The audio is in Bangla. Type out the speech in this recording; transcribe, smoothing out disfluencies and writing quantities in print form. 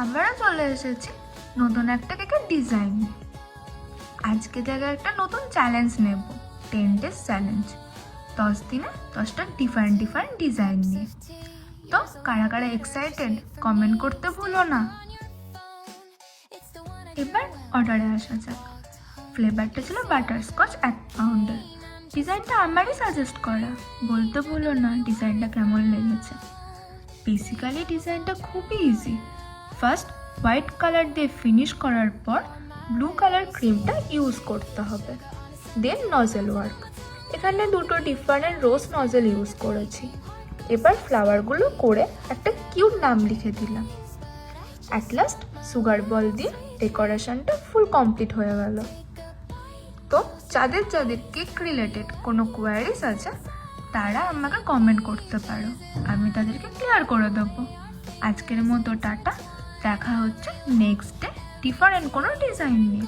আবারও চলে এসেছি নতুন একটা কেকের ডিজাইন। আজকে থেকে একটা নতুন চ্যালেঞ্জ নেব, 10 ডেজ চ্যালেঞ্জ। 10 দিনে 10টা ডিফারেন্ট ডিজাইন নিয়ে। তো কারা কারা এক্সাইটেড কমেন্ট করতে ভুলো না। এবার অর্ডারে আসা যাক। ফ্লেভারটা ছিল বাটারস্কচ 1 পাউন্ডের। ডিজাইনটা আমারই সাজেস্ট করা, বলতে ভুলো না ডিজাইনটা কেমন লেগেছে। বেসিক্যালি ডিজাইনটা খুবই ইজি। ফার্স্ট হোয়াইট কালার দিয়ে ফিনিশ করার পর ব্লু কালার ক্রিমটা ইউজ করতে হবে। দেন নজেল ওয়ার্ক, এখানে দুটো ডিফারেন্ট রোজ নজেল ইউজ করেছি। এবার ফ্লাওয়ারগুলো করে একটা কিউট নাম লিখে দিলাম। অ্যাট লাস্ট সুগার বল দিয়ে ডেকোরেশনটা ফুল কমপ্লিট হয়ে গেল। তো যাদের যাদের কেক রিলেটেড কোনো কোয়ারিজ আছে তারা আমাকে কমেন্ট করতে পারো, আমি তাদেরকে ক্লিয়ার করে দেবো। আজকের মতো টাটা, দেখা হচ্ছে নেক্সট ডে ডিফারেন্ট কোনো ডিজাইন নিয়ে।